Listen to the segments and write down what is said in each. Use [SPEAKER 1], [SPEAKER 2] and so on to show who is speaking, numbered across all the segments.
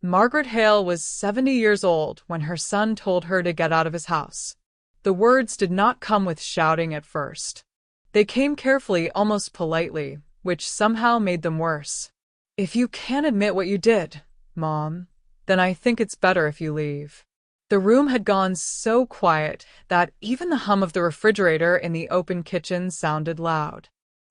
[SPEAKER 1] Margaret Hale was 70 years old when her son told her to get out of his house. The words did not come with shouting at first. They came carefully, almost politely, which somehow made them worse. "If you can't admit what you did, Mom, then I think it's better if you leave." The room had gone so quiet that even the hum of the refrigerator in the open kitchen sounded loud.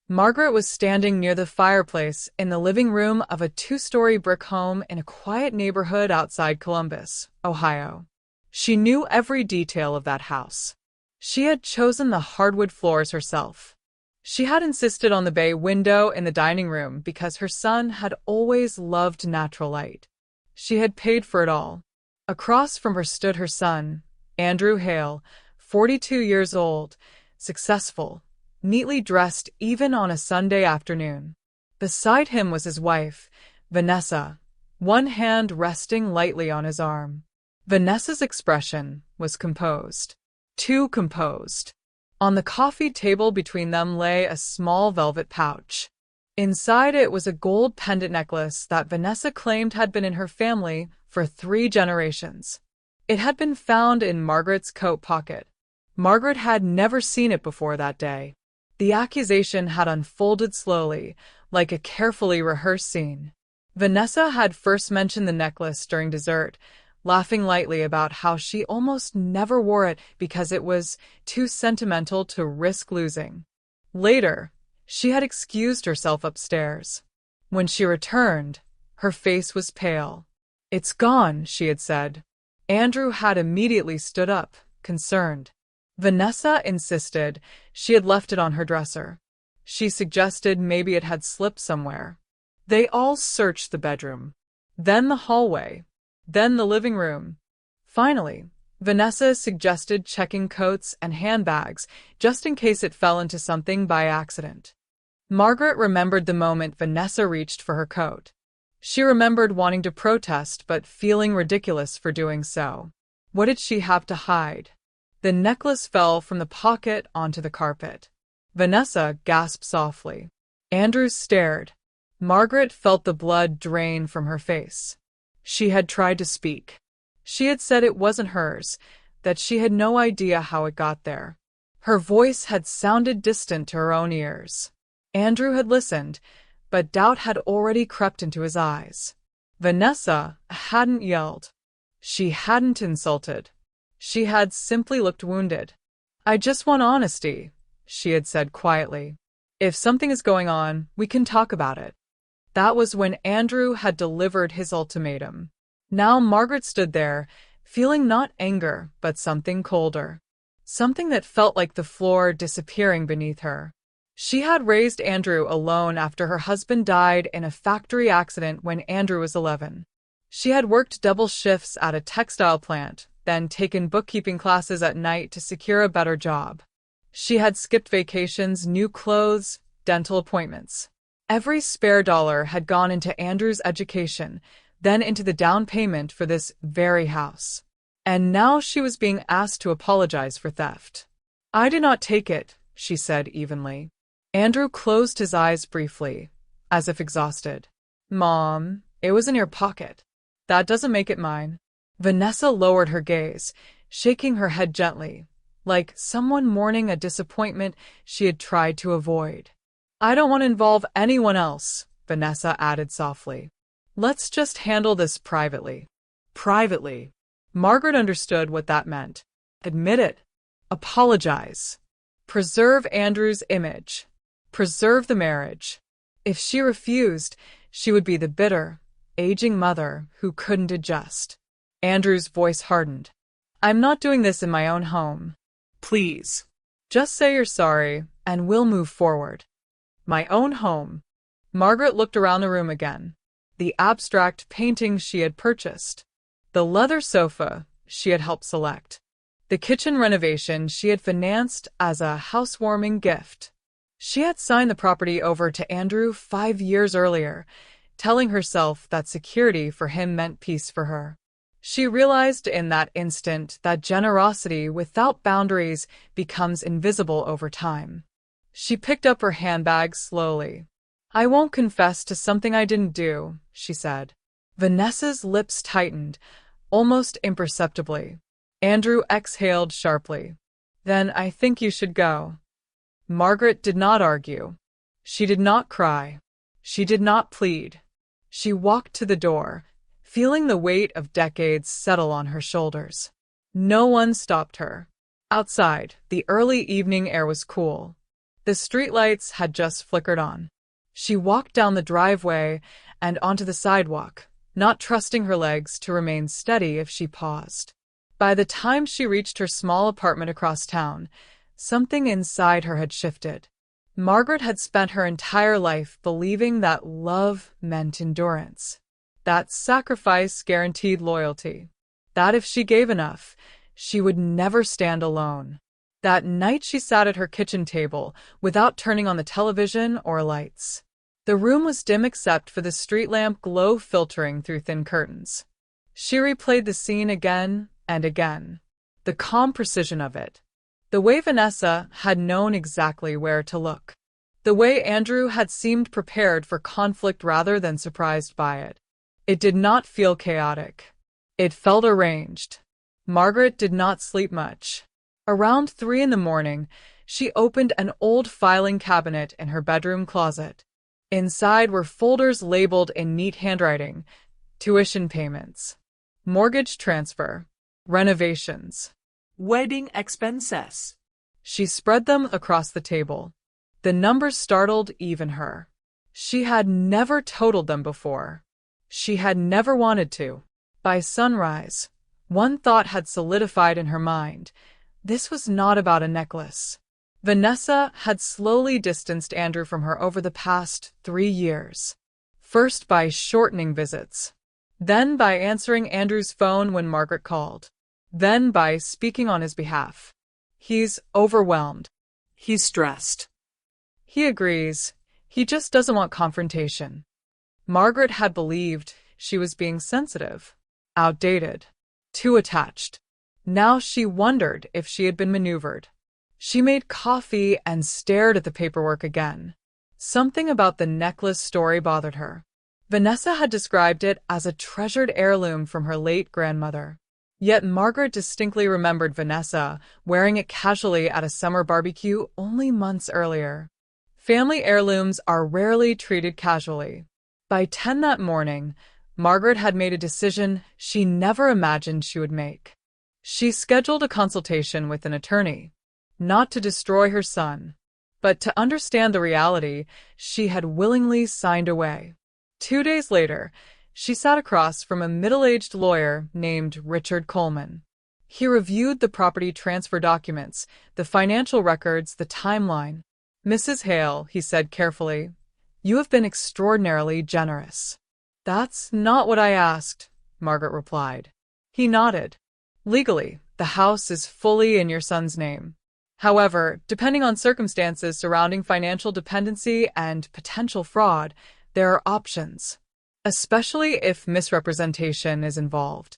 [SPEAKER 1] Margaret was standing near the fireplace in the living room of a two-story brick home in a quiet neighborhood outside Columbus, Ohio. She knew every detail of that house. She had chosen the hardwood floors herself. She had insisted on the bay window in the dining room because her son had always loved natural light. She had paid for it all. Across from her stood her son, Andrew Hale, 42 years old, successful, neatly dressed even on a Sunday afternoon. Beside him was his wife, Vanessa, one hand resting lightly on his arm. Vanessa's expression was composed. Too composed. On the coffee table between them lay a small velvet pouch. Inside it was a gold pendant necklace that Vanessa claimed had been in her family for 3 generations. It had been found in Margaret's coat pocket. Margaret had never seen it before that day. The accusation had unfolded slowly, like a carefully rehearsed scene. Vanessa had first mentioned the necklace during dessert, laughing lightly about how she almost never wore it because it was too sentimental to risk losing. Later, she had excused herself upstairs. When she returned, her face was pale. "It's gone," she had said. Andrew had immediately stood up, concerned. Vanessa insisted she had left it on her dresser. She suggested maybe it had slipped somewhere. They all searched the bedroom, then the hallway, then the living room. Finally, Vanessa suggested checking coats and handbags just in case it fell into something by accident. Margaret remembered the moment Vanessa reached for her coat. She remembered wanting to protest but feeling ridiculous for doing so. What did she have to hide? The necklace fell from the pocket onto the carpet. Vanessa gasped softly. Andrew stared. Margaret felt the blood drain from her face. She had tried to speak. She had said it wasn't hers, that she had no idea how it got there. Her voice had sounded distant to her own ears. Andrew had listened, but doubt had already crept into his eyes. Vanessa hadn't yelled. She hadn't insulted. She had simply looked wounded. "I just want honesty," she had said quietly. "If something is going on, we can talk about it." That was when Andrew had delivered his ultimatum. Now Margaret stood there, feeling not anger, but something colder. Something that felt like the floor disappearing beneath her. She had raised Andrew alone after her husband died in a factory accident when Andrew was 11. She had worked double shifts at a textile plant, then taken bookkeeping classes at night to secure a better job. She had skipped vacations, new clothes, dental appointments. Every spare dollar had gone into Andrew's education, then into the down payment for this very house. And now she was being asked to apologize for theft. "I did not take it," she said evenly. Andrew closed his eyes briefly, as if exhausted. "Mom, it was in your pocket. That doesn't make it mine." Vanessa lowered her gaze, shaking her head gently, like someone mourning a disappointment she had tried to avoid. "I don't want to involve anyone else," Vanessa added softly. "Let's just handle this privately." Privately. Margaret understood what that meant. Admit it. Apologize. Preserve Andrew's image. Preserve the marriage. If she refused, she would be the bitter, aging mother who couldn't adjust. Andrew's voice hardened. "I'm not doing this in my own home. Please. Just say you're sorry, and we'll move forward." My own home. Margaret looked around the room again. The abstract paintings she had purchased. The leather sofa she had helped select. The kitchen renovation she had financed as a housewarming gift. She had signed the property over to Andrew 5 years earlier, telling herself that security for him meant peace for her. She realized in that instant that generosity without boundaries becomes invisible over time. She picked up her handbag slowly. "I won't confess to something I didn't do," she said. Vanessa's lips tightened, almost imperceptibly. Andrew exhaled sharply. Then I think you should go. Margaret did not argue. She did not cry. She did not plead. She walked to the door, feeling the weight of decades settle on her shoulders. No one stopped her. Outside, the early evening air was cool. The streetlights had just flickered on. She walked down the driveway and onto the sidewalk, not trusting her legs to remain steady if she paused. By the time she reached her small apartment across town, something inside her had shifted. Margaret had spent her entire life believing that love meant endurance, that sacrifice guaranteed loyalty, that if she gave enough, she would never stand alone. That night she sat at her kitchen table without turning on the television or lights. The room was dim except for the street lamp glow filtering through thin curtains. She replayed the scene again and again. The calm precision of it. The way Vanessa had known exactly where to look. The way Andrew had seemed prepared for conflict rather than surprised by it. It did not feel chaotic. It felt arranged. Margaret did not sleep much. Around 3 a.m, she opened an old filing cabinet in her bedroom closet. Inside were folders labeled in neat handwriting: tuition payments, mortgage transfer, renovations, wedding expenses. She spread them across the table. The numbers startled even her. She had never totaled them before. She had never wanted to. By sunrise, one thought had solidified in her mind. This was not about a necklace. Vanessa had slowly distanced Andrew from her over the past 3 years. First by shortening visits. Then by answering Andrew's phone when Margaret called. Then by speaking on his behalf. He's overwhelmed. He's stressed. He agrees. He just doesn't want confrontation. Margaret had believed she was being sensitive, outdated, too attached. Now she wondered if she had been maneuvered. She made coffee and stared at the paperwork again. Something about the necklace story bothered her. Vanessa had described it as a treasured heirloom from her late grandmother. Yet Margaret distinctly remembered Vanessa wearing it casually at a summer barbecue only months earlier. Family heirlooms are rarely treated casually. By 10 that morning, Margaret had made a decision she never imagined she would make. She scheduled a consultation with an attorney, not to destroy her son, but to understand the reality she had willingly signed away. 2 days later, she sat across from a middle-aged lawyer named Richard Coleman. He reviewed the property transfer documents, the financial records, the timeline. "Mrs. Hale," he said carefully, "you have been extraordinarily generous." "That's not what I asked," Margaret replied. He nodded. "Legally, the house is fully in your son's name. However, depending on circumstances surrounding financial dependency and potential fraud, there are options, especially if misrepresentation is involved."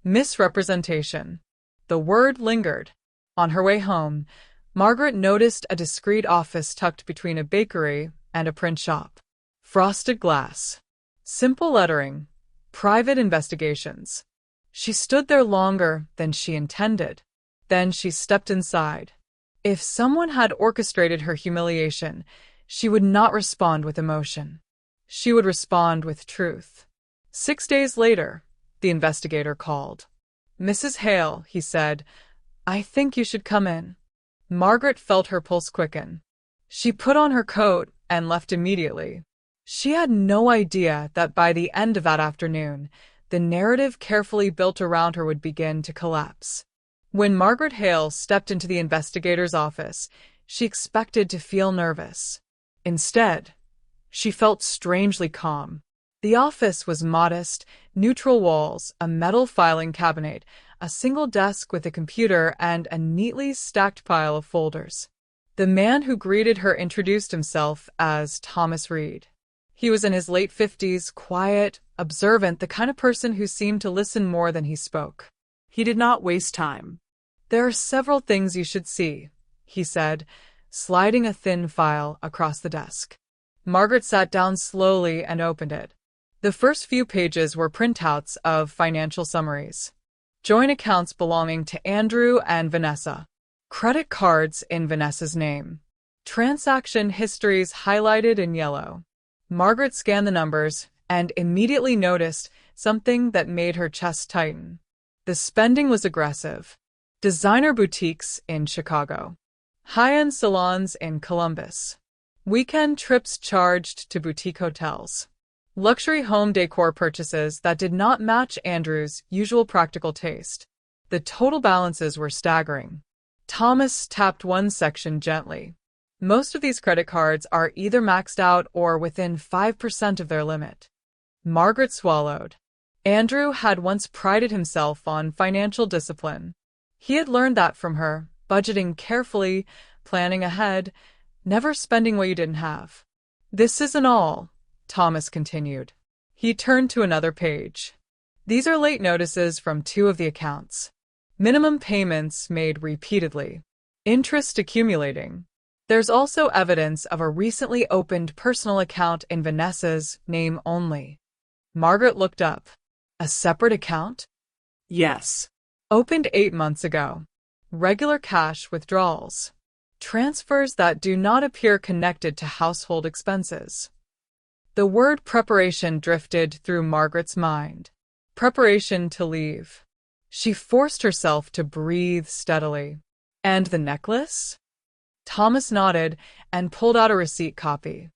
[SPEAKER 1] Misrepresentation. The word lingered. On her way home, Margaret noticed a discreet office tucked between a bakery and a print shop. Frosted glass. Simple lettering. Private investigations. She stood there longer than she intended. Then she stepped inside. If someone had orchestrated her humiliation, she would not respond with emotion. She would respond with truth. 6 days later, the investigator called. "Mrs. Hale," he said, "I think you should come in." Margaret felt her pulse quicken. She put on her coat and left immediately. She had no idea that by the end of that afternoon, the narrative carefully built around her would begin to collapse. When Margaret Hale stepped into the investigator's office, she expected to feel nervous. Instead, she felt strangely calm. The office was modest, neutral walls, a metal filing cabinet, a single desk with a computer, and a neatly stacked pile of folders. The man who greeted her introduced himself as Thomas Reed. He was in his late 50s, quiet, observant, the kind of person who seemed to listen more than he spoke. He did not waste time. "There are several things you should see," he said, sliding a thin file across the desk. Margaret sat down slowly and opened it. The first few pages were printouts of financial summaries. Joint accounts belonging to Andrew and Vanessa. Credit cards in Vanessa's name. Transaction histories highlighted in yellow. Margaret scanned the numbers and immediately noticed something that made her chest tighten. The spending was aggressive. Designer boutiques in Chicago. High-end salons in Columbus. Weekend trips charged to boutique hotels. Luxury home decor purchases that did not match Andrew's usual practical taste. The total balances were staggering. Thomas tapped one section gently. Most of these credit cards are either maxed out or within 5% of their limit. Margaret swallowed. Andrew had once prided himself on financial discipline. He had learned that from her, budgeting carefully, planning ahead, never spending what you didn't have. This isn't all, Thomas continued. He turned to another page. These are late notices from 2 of the accounts. Minimum payments made repeatedly. Interest accumulating. There's also evidence of a recently opened personal account in Vanessa's name only. Margaret looked up. A separate account?
[SPEAKER 2] Yes.
[SPEAKER 1] Opened 8 months ago. Regular cash withdrawals. Transfers that do not appear connected to household expenses. The word preparation drifted through Margaret's mind. Preparation to leave. She forced herself to breathe steadily. And the necklace? Thomas nodded and pulled out a receipt copy.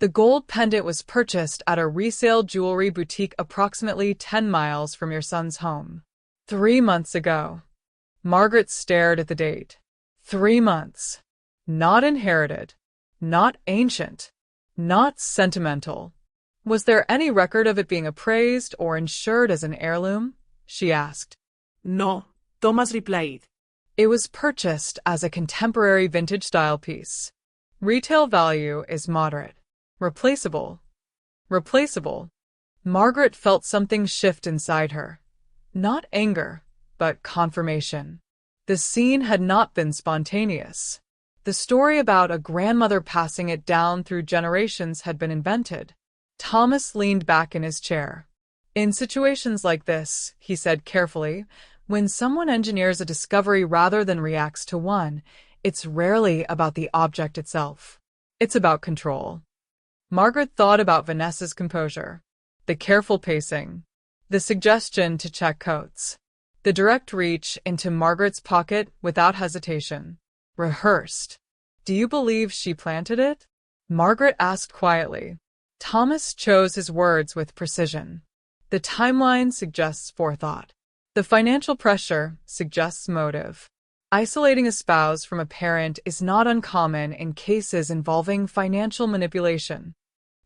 [SPEAKER 1] The gold pendant was purchased at a resale jewelry boutique approximately 10 miles from your son's home. 3 months ago. Margaret stared at the date. 3 months. Not inherited. Not ancient. Not sentimental. Was there any record of it being appraised or insured as an heirloom? She asked.
[SPEAKER 2] No, Thomas replied.
[SPEAKER 1] It was purchased as a contemporary vintage-style piece. Retail value is moderate. Replaceable. Replaceable. Margaret felt something shift inside her. Not anger, but confirmation. The scene had not been spontaneous. The story about a grandmother passing it down through generations had been invented. Thomas leaned back in his chair. In situations like this, he said carefully, when someone engineers a discovery rather than reacts to one, it's rarely about the object itself. It's about control. Margaret thought about Vanessa's composure, the careful pacing, the suggestion to check coats, the direct reach into Margaret's pocket without hesitation. Rehearsed. Do you believe she planted it? Margaret asked quietly. Thomas chose his words with precision. The timeline suggests forethought. The financial pressure suggests motive. Isolating a spouse from a parent is not uncommon in cases involving financial manipulation.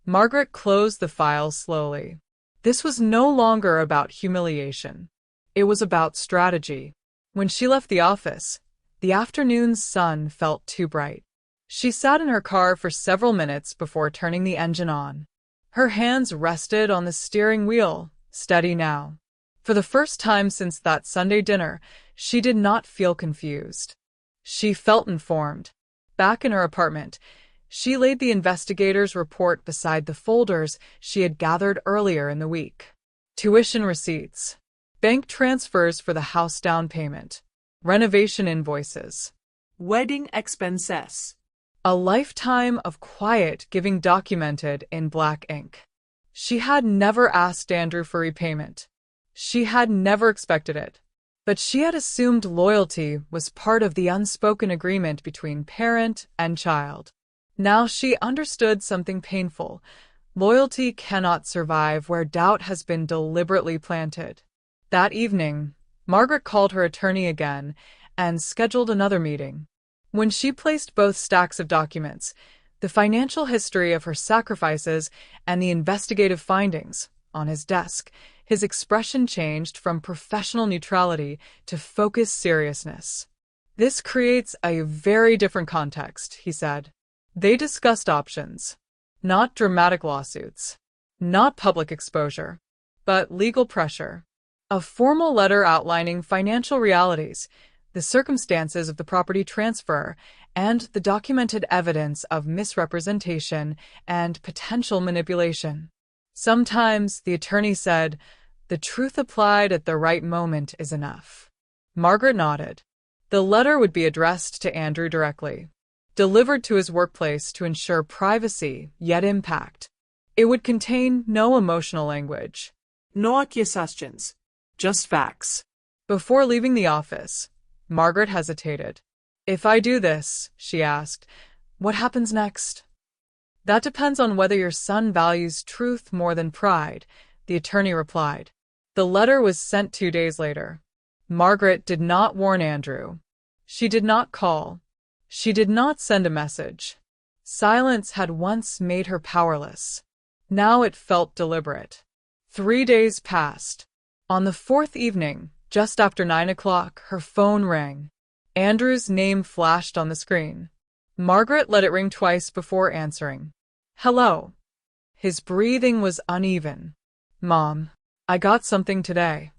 [SPEAKER 1] Margaret closed the file slowly. This was no longer about humiliation. It was about strategy. When she left the office, the afternoon's sun felt too bright. She sat in her car for several minutes before turning the engine on. Her hands rested on the steering wheel, steady now. For the first time since that Sunday dinner, she did not feel confused. She felt informed. Back in her apartment, she laid the investigator's report beside the folders she had gathered earlier in the week. Tuition receipts, bank transfers for the house down payment, renovation invoices,
[SPEAKER 2] Wedding expenses.
[SPEAKER 1] a lifetime of quiet giving documented in black ink. She had never asked Andrew for repayment. She had never expected it. But she had assumed loyalty was part of the unspoken agreement between parent and child. Now she understood something painful. Loyalty cannot survive where doubt has been deliberately planted. That evening, Margaret called her attorney again and scheduled another meeting. When she placed both stacks of documents, the financial history of her sacrifices and the investigative findings, on his desk, his expression changed from professional neutrality to focused seriousness. This creates a very different context, he said. They discussed options. Not dramatic lawsuits. Not public exposure. But legal pressure. A formal letter outlining financial realities, the circumstances of the property transfer, and the documented evidence of misrepresentation and potential manipulation. Sometimes, the attorney said, the truth applied at the right moment is enough. Margaret nodded. The letter would be addressed to Andrew directly, delivered to his workplace to ensure privacy, yet impact. It would contain no emotional language.
[SPEAKER 2] No accusations, just facts.
[SPEAKER 1] Before leaving the office, Margaret hesitated. If I do this, she asked, what happens next? That depends on whether your son values truth more than pride, the attorney replied. The letter was sent 2 days later. Margaret did not warn Andrew. She did not call. She did not send a message. Silence had once made her powerless. Now it felt deliberate. 3 days passed. On the 4th evening, just after 9 o'clock, her phone rang. Andrew's name flashed on the screen. Margaret let it ring twice before answering. Hello. His breathing was uneven. Mom, I got something today.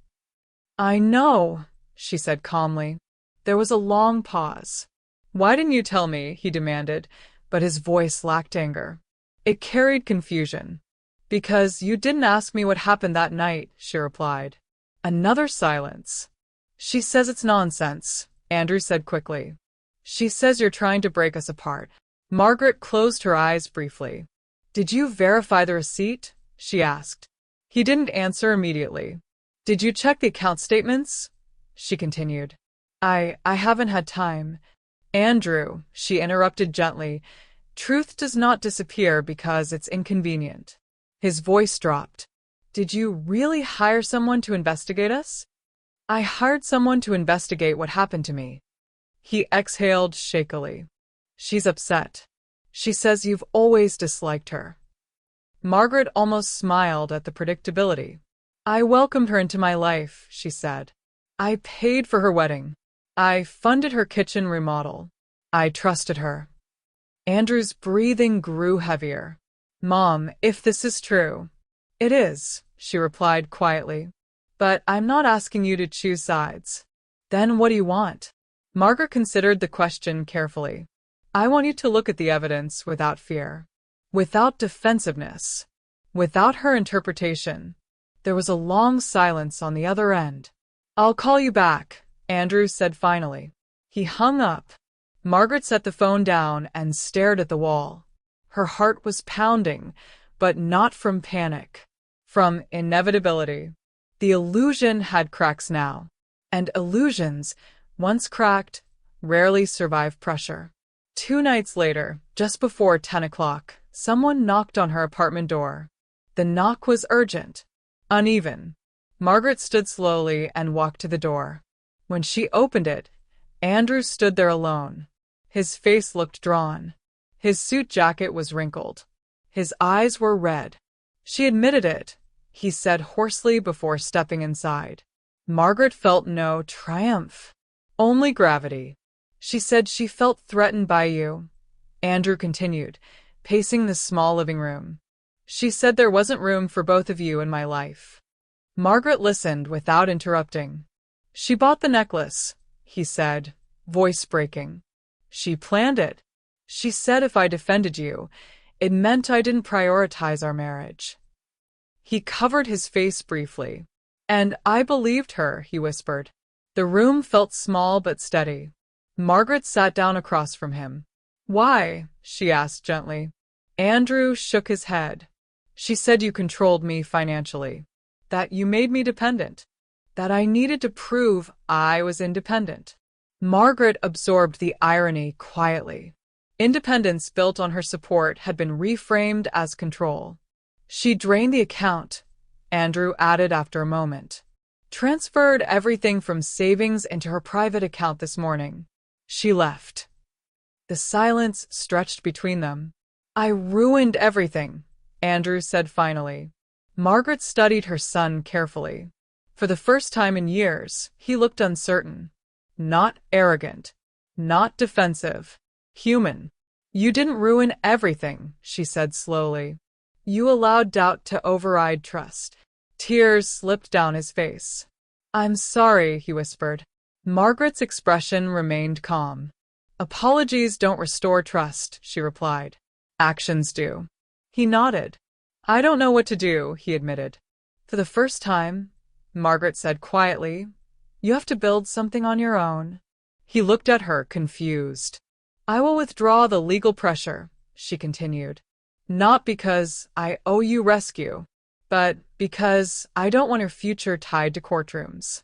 [SPEAKER 1] I know, she said calmly. There was a long pause. Why didn't you tell me? He demanded, but his voice lacked anger. It carried confusion. Because you didn't ask me what happened that night, she replied. Another silence. She says it's nonsense, Andrew said quickly. She says you're trying to break us apart. Margaret closed her eyes briefly. Did you verify the receipt? She asked. He didn't answer immediately. Did you check the account statements? She continued. I haven't had time. Andrew, she interrupted gently, truth does not disappear because it's inconvenient. His voice dropped. Did you really hire someone to investigate us? I hired someone to investigate what happened to me. He exhaled shakily. She's upset. She says you've always disliked her. Margaret almost smiled at the predictability. I welcomed her into my life, she said. I paid for her wedding. I funded her kitchen remodel. I trusted her. Andrew's breathing grew heavier. Mom, if this is true. It is, she replied quietly. But I'm not asking you to choose sides. Then what do you want? Margaret considered the question carefully. I want you to look at the evidence without fear, without defensiveness, without her interpretation. There was a long silence on the other end. I'll call you back, Andrew said finally. He hung up. Margaret set the phone down and stared at the wall. Her heart was pounding, but not from panic, from inevitability. The illusion had cracks now, and illusions, once cracked, rarely survive pressure. 2 nights later, just before 10 o'clock, someone knocked on her apartment door. The knock was urgent, uneven. Margaret stood slowly and walked to the door. When she opened it, Andrew stood there alone. His face looked drawn. His suit jacket was wrinkled. His eyes were red. She admitted it, he said hoarsely before stepping inside. Margaret felt no triumph, only gravity. She said she felt threatened by you. Andrew continued, pacing the small living room. She said there wasn't room for both of you in my life. Margaret listened without interrupting. She bought the necklace, he said, voice breaking. She planned it. She said if I defended you, it meant I didn't prioritize our marriage. He covered his face briefly. And I believed her, he whispered. The room felt small but steady. Margaret sat down across from him. Why? She asked gently. Andrew shook his head. She said you controlled me financially, that you made me dependent, that I needed to prove I was independent. Margaret absorbed the irony quietly. Independence built on her support had been reframed as control. She drained the account, Andrew added after a moment. Transferred everything from savings into her private account this morning. She left. The silence stretched between them. I ruined everything, Andrew said finally. Margaret studied her son carefully. For the first time in years, he looked uncertain. Not arrogant. Not defensive. Human. You didn't ruin everything, she said slowly. You allowed doubt to override trust. Tears slipped down his face. I'm sorry, he whispered. Margaret's expression remained calm. Apologies don't restore trust, she replied. Actions do. He nodded. I don't know what to do, he admitted. For the first time, Margaret said quietly, you have to build something on your own. He looked at her, confused. I will withdraw the legal pressure, she continued. Not because I owe you rescue, but because I don't want your future tied to courtrooms.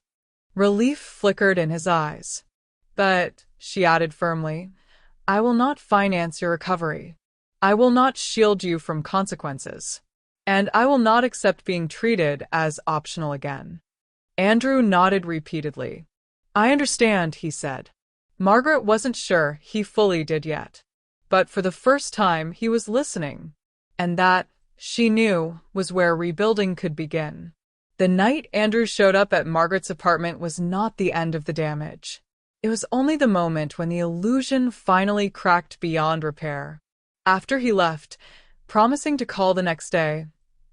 [SPEAKER 1] Relief flickered in his eyes. But, she added firmly, I will not finance your recovery. I will not shield you from consequences. And I will not accept being treated as optional again. Andrew nodded repeatedly. I understand, he said. Margaret wasn't sure he fully did yet. But for the first time he was listening. And that, she knew, was where rebuilding could begin. The night Andrew showed up at Margaret's apartment was not the end of the damage. It was only the moment when the illusion finally cracked beyond repair. After he left, promising to call the next day,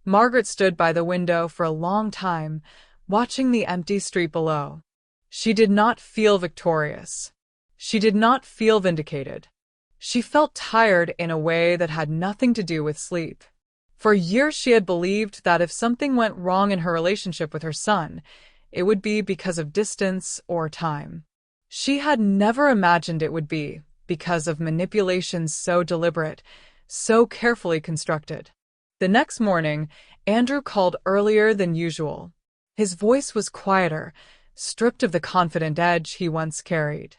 [SPEAKER 1] Margaret stood by the window for a long time, watching the empty street below. She did not feel victorious. She did not feel vindicated. She felt tired in a way that had nothing to do with sleep. For years she had believed that if something went wrong in her relationship with her son, it would be because of distance or time. She had never imagined it would be because of manipulations so deliberate, so carefully constructed. The next morning, Andrew called earlier than usual. His voice was quieter, stripped of the confident edge he once carried.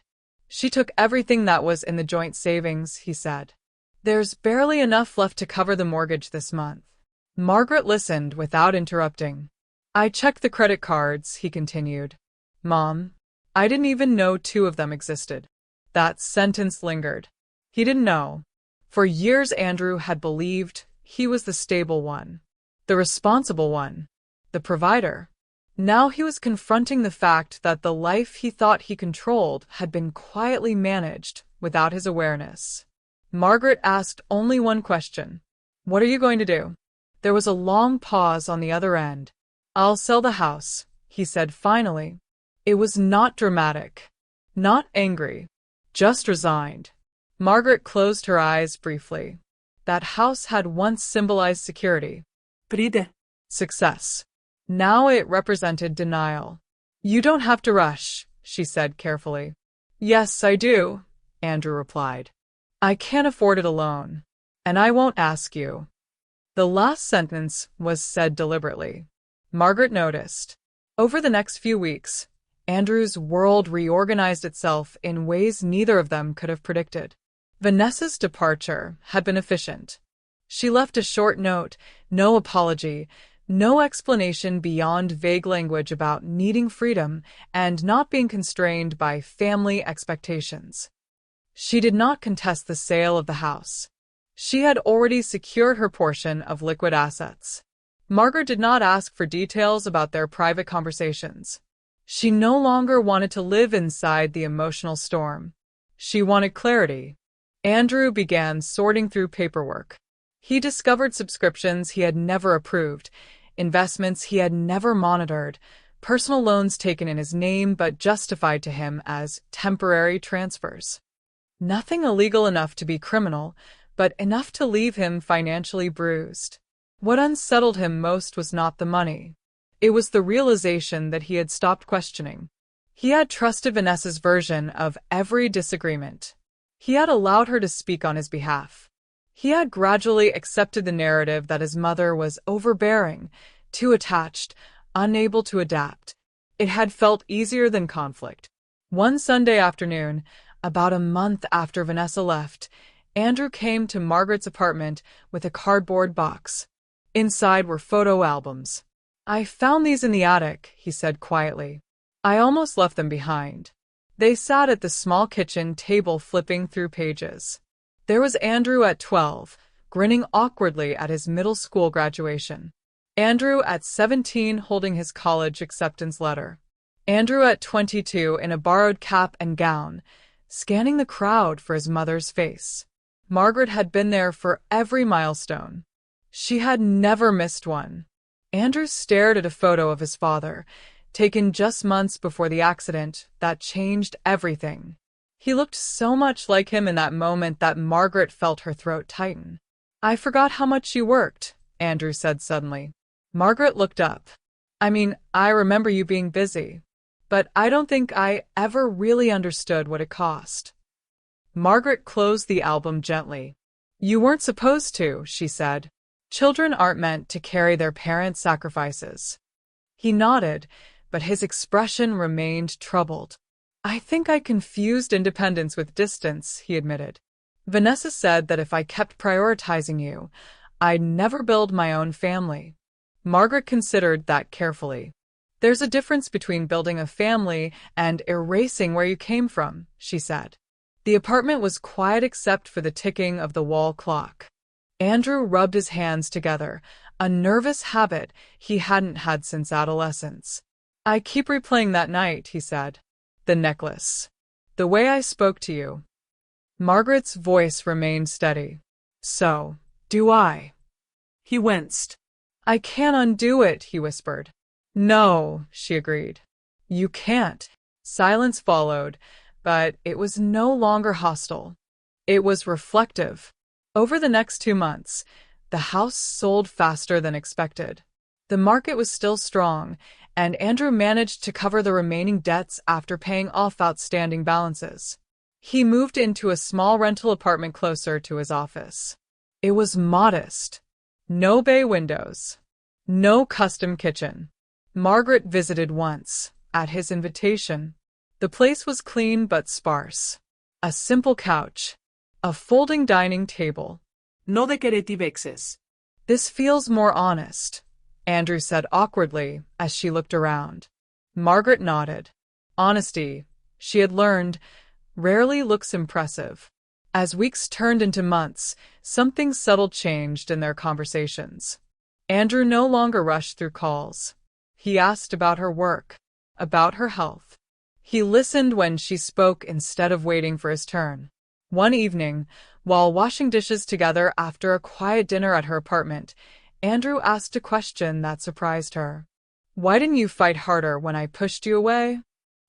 [SPEAKER 1] She took everything that was in the joint savings, he said. There's barely enough left to cover the mortgage this month. Margaret listened without interrupting. I checked the credit cards, he continued. Mom, I didn't even know 2 of them existed. That sentence lingered. He didn't know. For years Andrew had believed he was the stable one, the responsible one, the provider. Now he was confronting the fact that the life he thought he controlled had been quietly managed without his awareness. Margaret asked only one question. What are you going to do? There was a long pause on the other end. I'll sell the house, he said finally. It was not dramatic, not angry, just resigned. Margaret closed her eyes briefly. That house had once symbolized security, success. Now it represented denial. You don't have to rush, she said carefully. Yes, I do, Andrew replied. I can't afford it alone. And I won't ask you. The last sentence was said deliberately. Margaret noticed. Over the next few weeks, Andrew's world reorganized itself in ways neither of them could have predicted. Vanessa's departure had been efficient. She left a short note, no apology, no explanation beyond vague language about needing freedom and not being constrained by family expectations. She did not contest the sale of the house. She had already secured her portion of liquid assets. Margaret did not ask for details about their private conversations. She no longer wanted to live inside the emotional storm. She wanted clarity. Andrew began sorting through paperwork. He discovered subscriptions he had never approved, investments he had never monitored, personal loans taken in his name but justified to him as temporary transfers. Nothing illegal enough to be criminal, but enough to leave him financially bruised. What unsettled him most was not the money. It was the realization that he had stopped questioning. He had trusted Vanessa's version of every disagreement. He had allowed her to speak on his behalf. He had gradually accepted the narrative that his mother was overbearing, too attached, unable to adapt. It had felt easier than conflict. One Sunday afternoon, about a month after Vanessa left, Andrew came to Margaret's apartment with a cardboard box. Inside were photo albums. I found these in the attic, he said quietly. I almost left them behind. They sat at the small kitchen table flipping through pages. There was Andrew at 12, grinning awkwardly at his middle school graduation. Andrew at 17 holding his college acceptance letter. Andrew at 22 in a borrowed cap and gown, scanning the crowd for his mother's face. Margaret had been there for every milestone. She had never missed one. Andrew stared at a photo of his father, taken just months before the accident that changed everything. He looked so much like him in that moment that Margaret felt her throat tighten. I forgot how much you worked, Andrew said suddenly. Margaret looked up. I mean, I remember you being busy, but I don't think I ever really understood what it cost. Margaret closed the album gently. You weren't supposed to, she said. Children aren't meant to carry their parents' sacrifices. He nodded, but his expression remained troubled. I think I confused independence with distance, he admitted. Vanessa said that if I kept prioritizing you, I'd never build my own family. Margaret considered that carefully. There's a difference between building a family and erasing where you came from, she said. The apartment was quiet except for the ticking of the wall clock. Andrew rubbed his hands together, a nervous habit he hadn't had since adolescence. I keep replaying that night, he said. The necklace. The way I spoke to you. Margaret's voice remained steady. So, do I?
[SPEAKER 2] He winced.
[SPEAKER 1] I can't undo it, he whispered. No, she agreed. You can't. Silence followed, but it was no longer hostile. It was reflective. Over the next 2 months, the house sold faster than expected. The market was still strong, and Andrew managed to cover the remaining debts after paying off outstanding balances. He moved into a small rental apartment closer to his office. It was modest. No bay windows. No custom kitchen. Margaret visited once, at his invitation. The place was clean but sparse. A simple couch. A folding dining table.
[SPEAKER 2] No decorative excess.
[SPEAKER 1] This feels more honest, Andrew said awkwardly as she looked around. Margaret nodded. Honesty, she had learned, rarely looks impressive. As weeks turned into months, something subtle changed in their conversations. Andrew no longer rushed through calls. He asked about her work, about her health. He listened when she spoke instead of waiting for his turn. One evening, while washing dishes together after a quiet dinner at her apartment, Andrew asked a question that surprised her. Why didn't you fight harder when I pushed you away?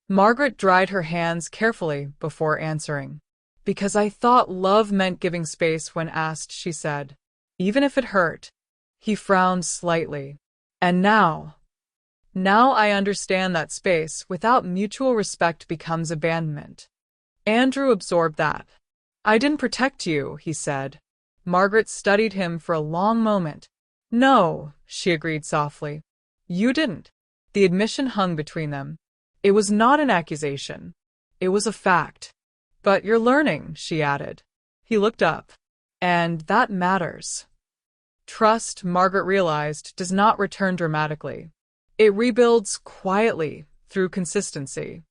[SPEAKER 1] Margaret dried her hands carefully before answering. Because I thought love meant giving space when asked, she said. Even if it hurt. He frowned slightly. And now I understand that space without mutual respect becomes abandonment. Andrew absorbed that. I didn't protect you, he said. Margaret studied him for a long moment. No, she agreed softly. You didn't. The admission hung between them. It was not an accusation. It was a fact. But you're learning, she added. He looked up. And that matters. Trust, Margaret realized, does not return dramatically. It rebuilds quietly, through consistency,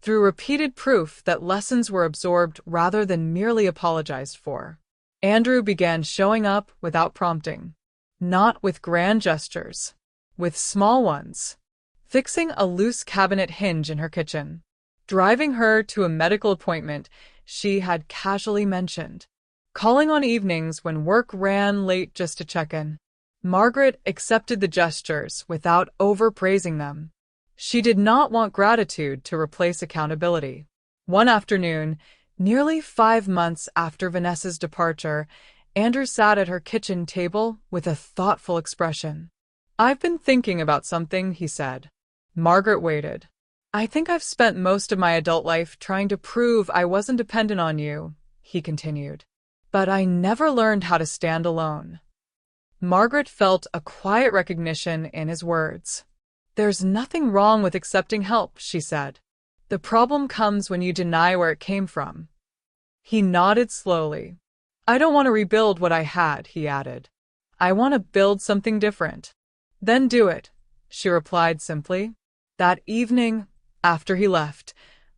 [SPEAKER 1] through repeated proof that lessons were absorbed rather than merely apologized for. Andrew began showing up without prompting. Not with grand gestures. With small ones. Fixing a loose cabinet hinge in her kitchen. Driving her to a medical appointment she had casually mentioned. Calling on evenings when work ran late just to check in. Margaret accepted the gestures without overpraising them. She did not want gratitude to replace accountability. One afternoon, nearly 5 months after Vanessa's departure, Andrew sat at her kitchen table with a thoughtful expression. I've been thinking about something, he said. Margaret waited. I think I've spent most of my adult life trying to prove I wasn't dependent on you, he continued. But I never learned how to stand alone. Margaret felt a quiet recognition in his words. There's nothing wrong with accepting help, she said. The problem comes when you deny where it came from. He nodded slowly. I don't want to rebuild what I had, he added. I want to build something different. Then do it, she replied simply. That evening, after he left,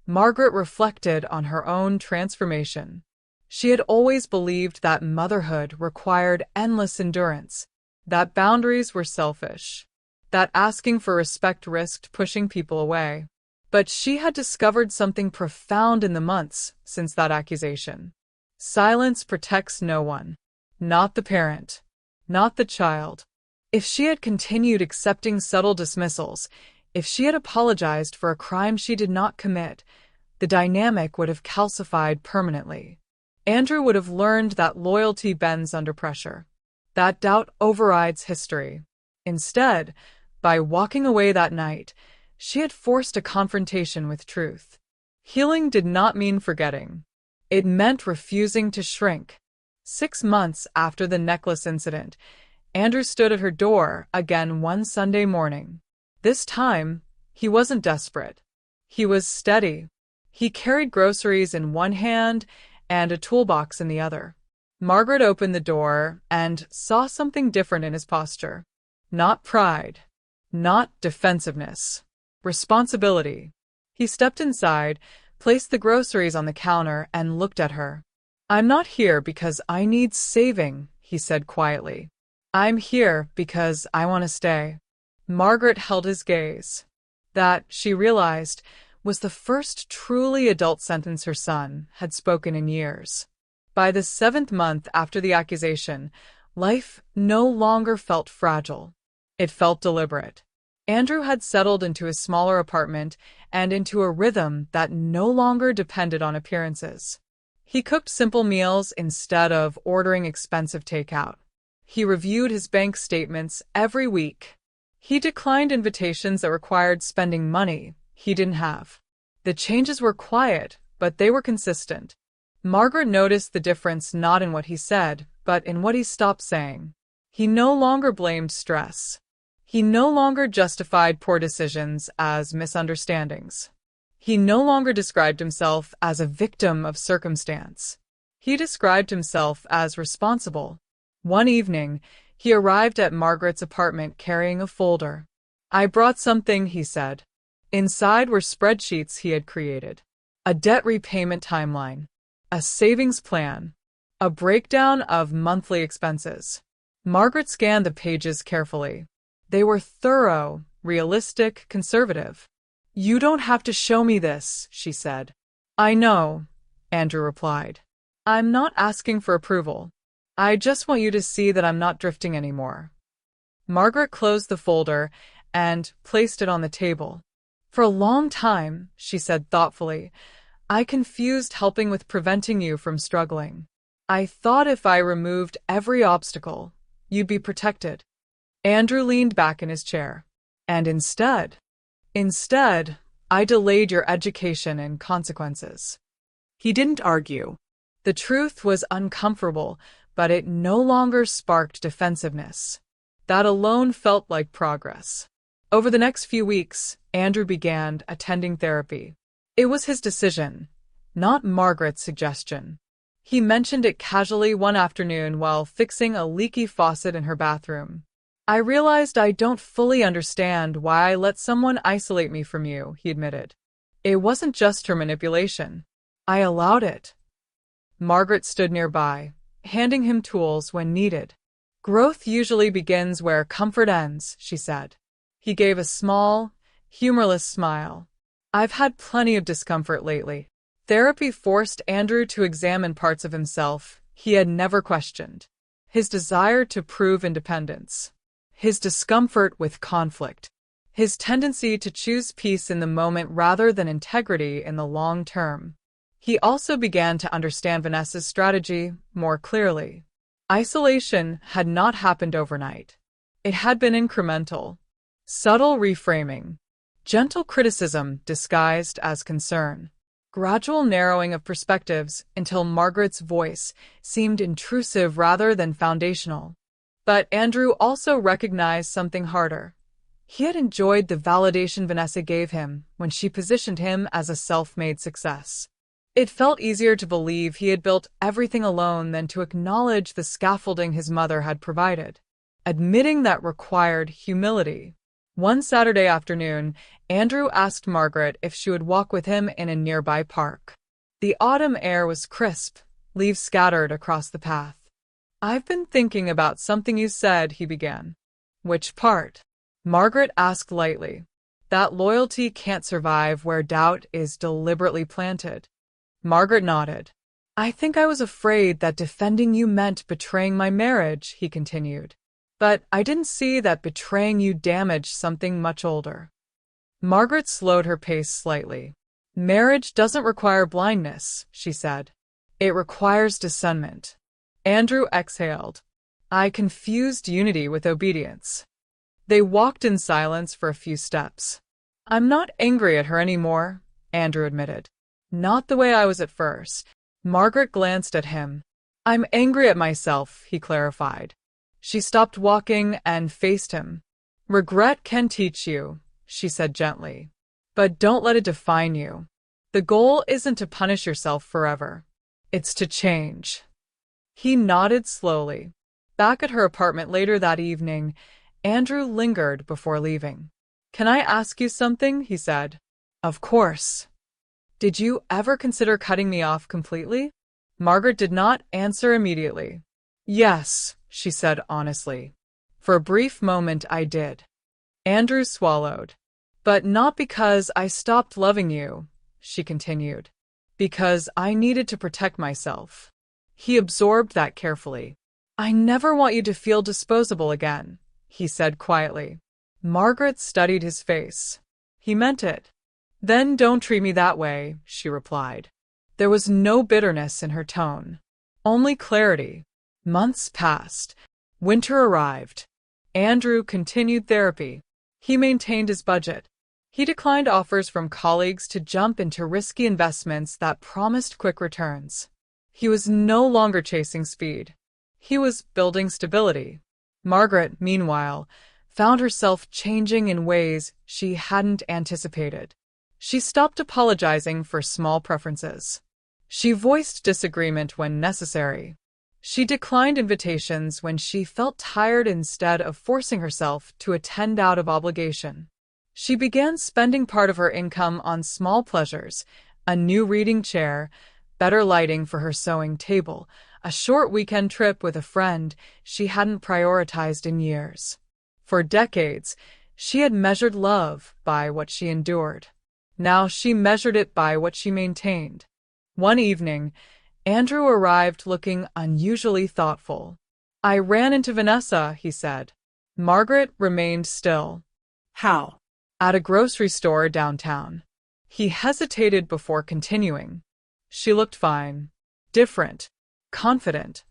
[SPEAKER 1] Margaret reflected on her own transformation. She had always believed that motherhood required endless endurance, that boundaries were selfish, that asking for respect risked pushing people away. But she had discovered something profound in the months since that accusation. Silence protects no one. Not the parent. Not the child. If she had continued accepting subtle dismissals, if she had apologized for a crime she did not commit, the dynamic would have calcified permanently. Andrew would have learned that loyalty bends under pressure. That doubt overrides history. Instead, by walking away that night, she had forced a confrontation with truth. Healing did not mean forgetting. It meant refusing to shrink. 6 months after the necklace incident, Andrew stood at her door again one Sunday morning. This time, he wasn't desperate. He was steady. He carried groceries in one hand and a toolbox in the other. Margaret opened the door and saw something different in his posture. Not pride, not defensiveness, responsibility. He stepped inside, placed the groceries on the counter, and looked at her. "I'm not here because I need saving," he said quietly. "I'm here because I want to stay." Margaret held his gaze. That, she realized, was the first truly adult sentence her son had spoken in years. By the 7th month after the accusation, life no longer felt fragile. It felt deliberate. Andrew had settled into his smaller apartment and into a rhythm that no longer depended on appearances. He cooked simple meals instead of ordering expensive takeout. He reviewed his bank statements every week. He declined invitations that required spending money he didn't have. The changes were quiet, but they were consistent. Margaret noticed the difference not in what he said, but in what he stopped saying. He no longer blamed stress. He no longer justified poor decisions as misunderstandings. He no longer described himself as a victim of circumstance. He described himself as responsible. One evening, he arrived at Margaret's apartment carrying a folder. "I brought something," he said. Inside were spreadsheets he had created, a debt repayment timeline, a savings plan, a breakdown of monthly expenses. Margaret scanned the pages carefully. They were thorough, realistic, conservative. "You don't have to show me this," she said. "I know," Andrew replied. "I'm not asking for approval. I just want you to see that I'm not drifting anymore." Margaret closed the folder and placed it on the table. "For a long time," she said thoughtfully, "I confused helping with preventing you from struggling. I thought if I removed every obstacle, you'd be protected." Andrew leaned back in his chair. "And instead, I delayed your education and consequences." He didn't argue. The truth was uncomfortable, but it no longer sparked defensiveness. That alone felt like progress. Over the next few weeks, Andrew began attending therapy. It was his decision, not Margaret's suggestion. He mentioned it casually one afternoon while fixing a leaky faucet in her bathroom. "I realized I don't fully understand why I let someone isolate me from you," he admitted. "It wasn't just her manipulation. I allowed it." Margaret stood nearby, handing him tools when needed. "Growth usually begins where comfort ends," she said. He gave a small, humorless smile. "I've had plenty of discomfort lately." Therapy forced Andrew to examine parts of himself he had never questioned. His desire to prove independence. His discomfort with conflict. His tendency to choose peace in the moment rather than integrity in the long term. He also began to understand Vanessa's strategy more clearly. Isolation had not happened overnight. It had been incremental. Subtle reframing. Gentle criticism disguised as concern. Gradual narrowing of perspectives until Margaret's voice seemed intrusive rather than foundational. But Andrew also recognized something harder. He had enjoyed the validation Vanessa gave him when she positioned him as a self-made success. It felt easier to believe he had built everything alone than to acknowledge the scaffolding his mother had provided. Admitting that required humility. One Saturday afternoon, Andrew asked Margaret if she would walk with him in a nearby park. The autumn air was crisp, leaves scattered across the path. "I've been thinking about something you said," he began. "Which part?" Margaret asked lightly. "That loyalty can't survive where doubt is deliberately planted." Margaret nodded. "I think I was afraid that defending you meant betraying my marriage," he continued. "But I didn't see that betraying you damaged something much older." Margaret slowed her pace slightly. "Marriage doesn't require blindness," she said. "It requires discernment." Andrew exhaled. I confused unity with obedience. They walked in silence for a few steps. I'm not angry at her anymore, Andrew admitted. Not the way I was at first. Margaret glanced at him. I'm angry at myself, he clarified. She stopped walking and faced him. Regret can teach you, she said gently. But don't let it define you. The goal isn't to punish yourself forever. It's to change. He nodded slowly. Back at her apartment later that evening, Andrew lingered before leaving. Can I ask you something? He said. Of course. Did you ever consider cutting me off completely? Margaret did not answer immediately. Yes, she said honestly. For a brief moment I did. Andrew swallowed. But not because I stopped loving you, she continued. Because I needed to protect myself. He absorbed that carefully. I never want you to feel disposable again, he said quietly. Margaret studied his face. He meant it. Then don't treat me that way, she replied. There was no bitterness in her tone. Only clarity. Months passed. Winter arrived. Andrew continued therapy. He maintained his budget. He declined offers from colleagues to jump into risky investments that promised quick returns. He was no longer chasing speed. He was building stability. Margaret, meanwhile, found herself changing in ways she hadn't anticipated. She stopped apologizing for small preferences. She voiced disagreement when necessary. She declined invitations when she felt tired instead of forcing herself to attend out of obligation. She began spending part of her income on small pleasures, a new reading chair, better lighting for her sewing table, a short weekend trip with a friend she hadn't prioritized in years. For decades, she had measured love by what she endured. Now she measured it by what she maintained. One evening, Andrew arrived looking unusually thoughtful. I ran into Vanessa, he said. Margaret remained still.
[SPEAKER 2] How?
[SPEAKER 1] At a grocery store downtown. He hesitated before continuing. She looked fine. Different. Confident.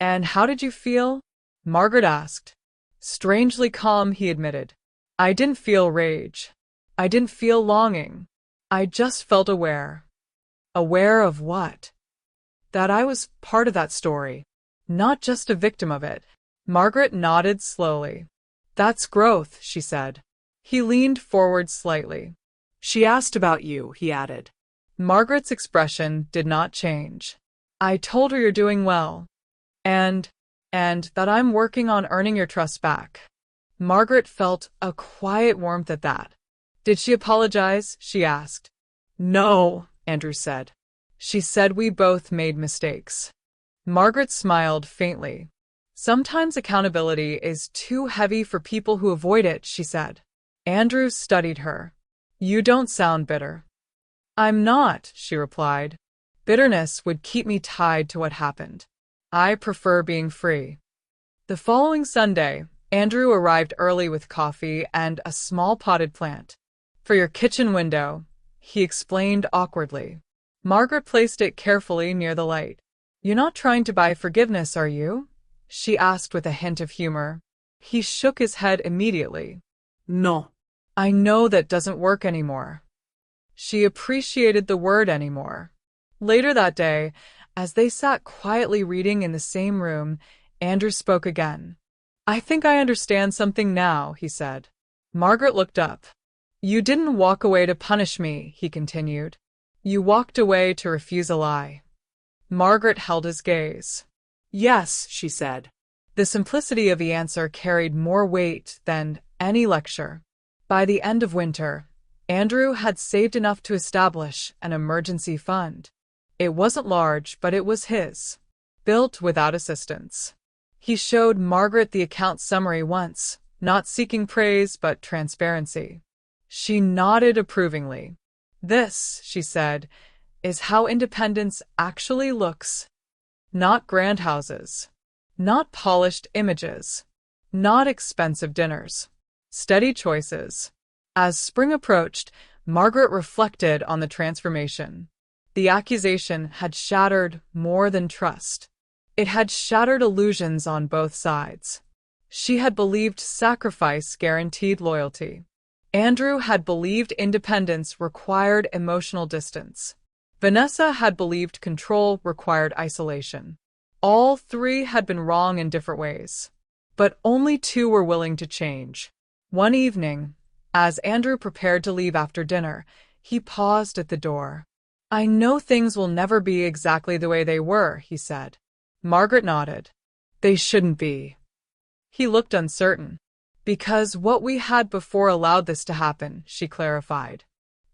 [SPEAKER 1] And how did you feel? Margaret asked. Strangely calm, he admitted. I didn't feel rage. I didn't feel longing. I just felt aware. Aware of what? That I was part of that story, not just a victim of it. Margaret nodded slowly. That's growth, she said. He leaned forward slightly.
[SPEAKER 2] She asked about you, he added.
[SPEAKER 1] Margaret's expression did not change. I told her you're doing well. And that I'm working on earning your trust back. Margaret felt a quiet warmth at that. Did she apologize? She asked. No, Andrew said. She said we both made mistakes. Margaret smiled faintly. Sometimes accountability is too heavy for people who avoid it, she said. Andrew studied her. You don't sound bitter. I'm not, she replied. Bitterness would keep me tied to what happened. I prefer being free. The following Sunday, Andrew arrived early with coffee and a small potted plant. For your kitchen window, he explained awkwardly. Margaret placed it carefully near the light. You're not trying to buy forgiveness, are you? She asked with a hint of humor. He shook his head immediately.
[SPEAKER 2] No.
[SPEAKER 1] I know that doesn't work anymore. She appreciated the word anymore. Later that day, as they sat quietly reading in the same room, Andrew spoke again. I think I understand something now, he said. Margaret looked up. You didn't walk away to punish me, he continued. You walked away to refuse a lie. Margaret held his gaze.
[SPEAKER 2] Yes, she said.
[SPEAKER 1] The simplicity of the answer carried more weight than any lecture. By the end of winter, Andrew had saved enough to establish an emergency fund. It wasn't large, but it was his, built without assistance. He showed Margaret the account summary once, not seeking praise but transparency. She nodded approvingly. This, she said, is how independence actually looks. Not grand houses. Not polished images. Not expensive dinners. Steady choices. As spring approached, Margaret reflected on the transformation. The accusation had shattered more than trust. It had shattered illusions on both sides. She had believed sacrifice guaranteed loyalty. Andrew had believed independence required emotional distance. Vanessa had believed control required isolation. All three had been wrong in different ways. But only two were willing to change. One evening, as Andrew prepared to leave after dinner, he paused at the door. "I know things will never be exactly the way they were," he said. Margaret nodded. "They shouldn't be." He looked uncertain. "Because what we had before allowed this to happen," she clarified.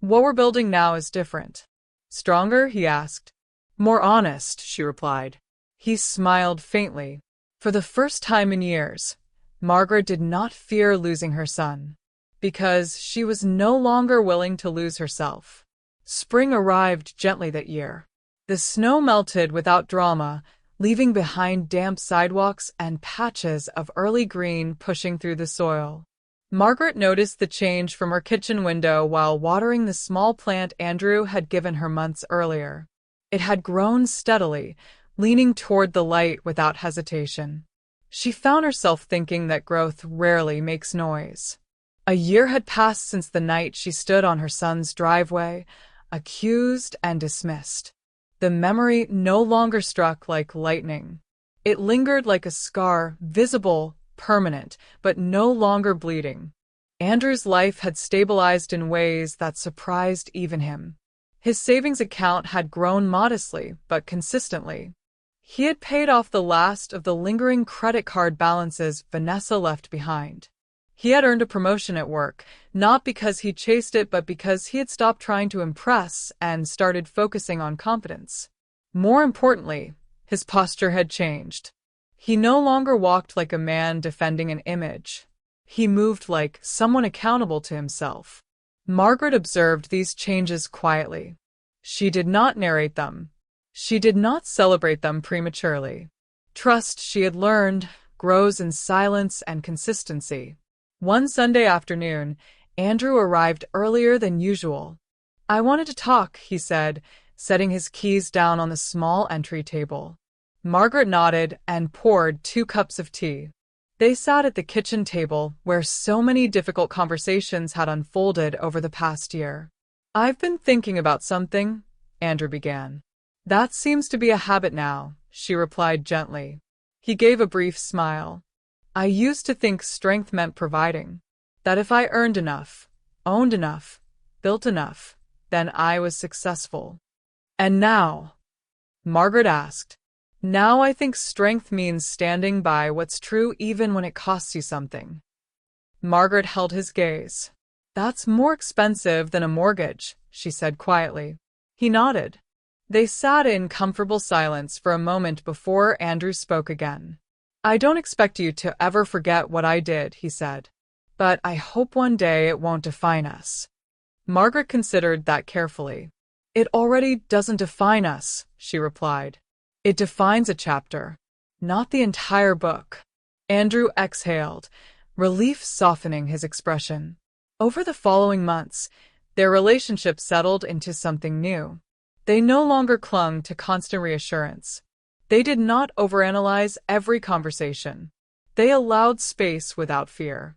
[SPEAKER 1] "What we're building now is different." "Stronger?" he asked. "More honest," she replied. He smiled faintly. For the first time in years, Margaret did not fear losing her son, because she was no longer willing to lose herself. Spring arrived gently that year. The snow melted without drama, leaving behind damp sidewalks and patches of early green pushing through the soil. Margaret noticed the change from her kitchen window while watering the small plant Andrew had given her months earlier. It had grown steadily, leaning toward the light without hesitation. She found herself thinking that growth rarely makes noise. A year had passed since the night she stood on her son's driveway, accused and dismissed. The memory no longer struck like lightning. It lingered like a scar, visible, permanent, but no longer bleeding. Andrew's life had stabilized in ways that surprised even him. His savings account had grown modestly, but consistently. He had paid off the last of the lingering credit card balances Vanessa left behind. He had earned a promotion at work, not because he chased it, but because he had stopped trying to impress and started focusing on competence. More importantly, his posture had changed. He no longer walked like a man defending an image. He moved like someone accountable to himself. Margaret observed these changes quietly. She did not narrate them. She did not celebrate them prematurely. Trust, she had learned, grows in silence and consistency. One Sunday afternoon, Andrew arrived earlier than usual. "I wanted to talk," he said, setting his keys down on the small entry table. Margaret nodded and poured 2 cups of tea. They sat at the kitchen table where so many difficult conversations had unfolded over the past year. "I've been thinking about something," Andrew began. "That seems to be a habit now," she replied gently. He gave a brief smile. "I used to think strength meant providing. That if I earned enough, owned enough, built enough, then I was successful. And now?" Margaret asked. "Now I think strength means standing by what's true even when it costs you something." Margaret held his gaze. "That's more expensive than a mortgage," she said quietly. He nodded. They sat in comfortable silence for a moment before Andrew spoke again. "I don't expect you to ever forget what I did," he said. "But I hope one day it won't define us." Margaret considered that carefully. "It already doesn't define us," she replied. "It defines a chapter, not the entire book." Andrew exhaled, relief softening his expression. Over the following months, their relationship settled into something new. They no longer clung to constant reassurance. They did not overanalyze every conversation. They allowed space without fear.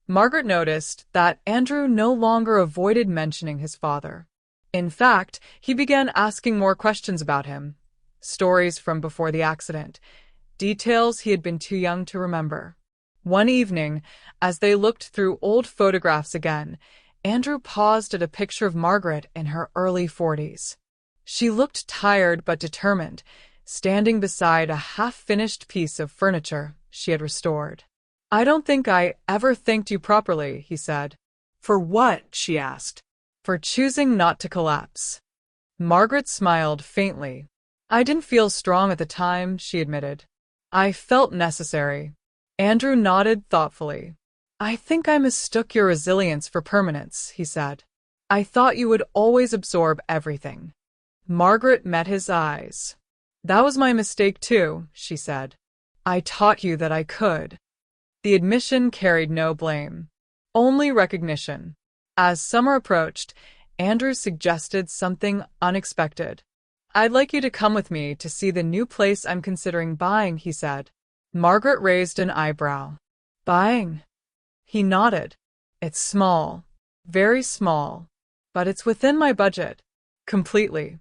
[SPEAKER 1] Margaret noticed that Andrew no longer avoided mentioning his father. In fact, he began asking more questions about him. Stories from before the accident, details he had been too young to remember. One evening, as they looked through old photographs again, Andrew paused at a picture of Margaret in her early 40s. She looked tired but determined, standing beside a half-finished piece of furniture she had restored. "I don't think I ever thanked you properly," he said. "For what?" she asked. "For choosing not to collapse." Margaret smiled faintly. "I didn't feel strong at the time," she admitted. "I felt necessary." Andrew nodded thoughtfully. "I think I mistook your resilience for permanence," he said. "I thought you would always absorb everything." Margaret met his eyes. "That was my mistake too," she said. "I taught you that I could." The admission carried no blame, only recognition. As summer approached, Andrew suggested something unexpected. I'd like you to come with me to see the new place I'm considering buying, he said. Margaret raised an eyebrow. Buying? He nodded. It's small. Very small. But it's within my budget. Completely.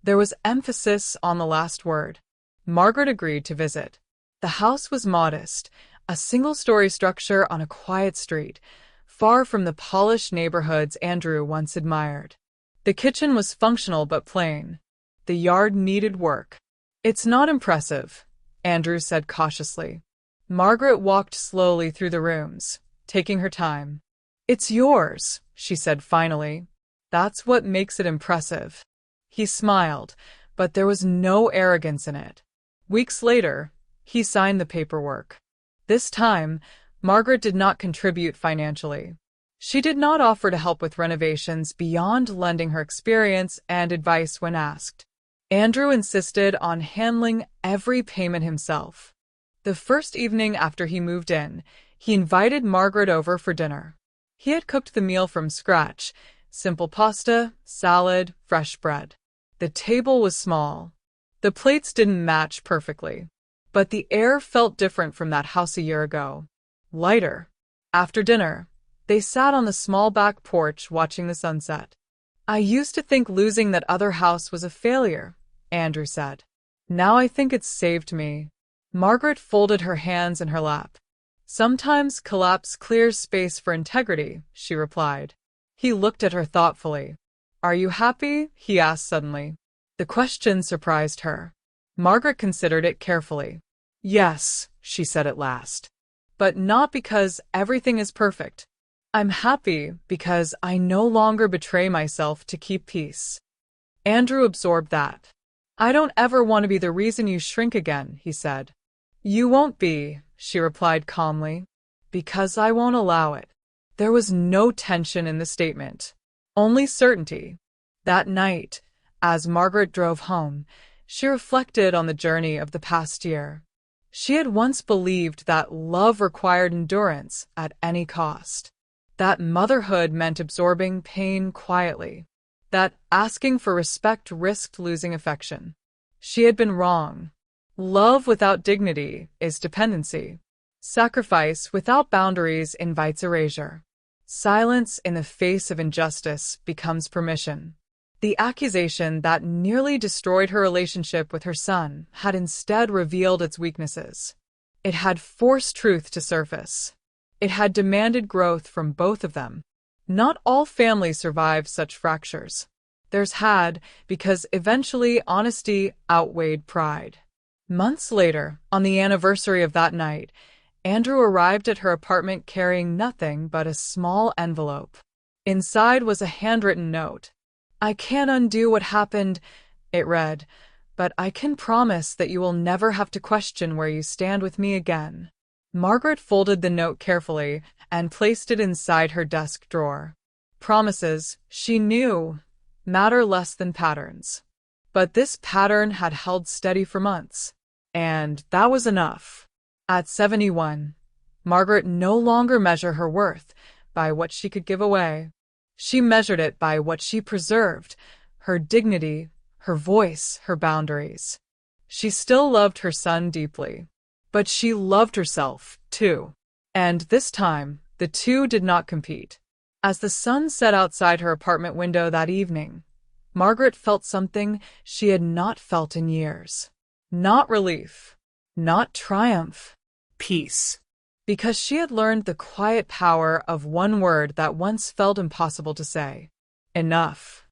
[SPEAKER 1] There was emphasis on the last word. Margaret agreed to visit. The house was modest, a single-story structure on a quiet street, far from the polished neighborhoods Andrew once admired. The kitchen was functional but plain. The yard needed work. It's not impressive, Andrew said cautiously. Margaret walked slowly through the rooms, taking her time. It's yours, she said finally. That's what makes it impressive. He smiled, but there was no arrogance in it. Weeks later, he signed the paperwork. This time, Margaret did not contribute financially. She did not offer to help with renovations beyond lending her experience and advice when asked. Andrew insisted on handling every payment himself. The first evening after he moved in, he invited Margaret over for dinner. He had cooked the meal from scratch, simple pasta, salad, fresh bread. The table was small. The plates didn't match perfectly. But the air felt different from that house a year ago. Lighter. After dinner, they sat on the small back porch watching the sunset. I used to think losing that other house was a failure, Andrew said. Now I think it's saved me. Margaret folded her hands in her lap. Sometimes collapse clears space for integrity, she replied. He looked at her thoughtfully. Are you happy? He asked suddenly. The question surprised her. Margaret considered it carefully. Yes, she said at last. But not because everything is perfect. I'm happy because I no longer betray myself to keep peace. Andrew absorbed that. I don't ever want to be the reason you shrink again, he said. You won't be, she replied calmly, because I won't allow it. There was no tension in the statement, only certainty. That night, as Margaret drove home, she reflected on the journey of the past year. She had once believed that love required endurance at any cost, that motherhood meant absorbing pain quietly, that asking for respect risked losing affection. She had been wrong. Love without dignity is dependency. Sacrifice without boundaries invites erasure. Silence in the face of injustice becomes permission. The accusation that nearly destroyed her relationship with her son had instead revealed its weaknesses. It had forced truth to surface. It had demanded growth from both of them. Not all families survive such fractures. Theirs had, because eventually honesty outweighed pride. Months later, on the anniversary of that night, Andrew arrived at her apartment carrying nothing but a small envelope. Inside was a handwritten note. I can't undo what happened, it read, but I can promise that you will never have to question where you stand with me again. Margaret folded the note carefully and placed it inside her desk drawer. Promises, she knew, matter less than patterns. But this pattern had held steady for months, and that was enough. At 71, Margaret no longer measured her worth by what she could give away. She measured it by what she preserved, her dignity, her voice, her boundaries. She still loved her son deeply, but she loved herself, too. And this time, the two did not compete. As the sun set outside her apartment window that evening, Margaret felt something she had not felt in years. Not relief, not triumph, peace. Because she had learned the quiet power of one word that once felt impossible to say. Enough.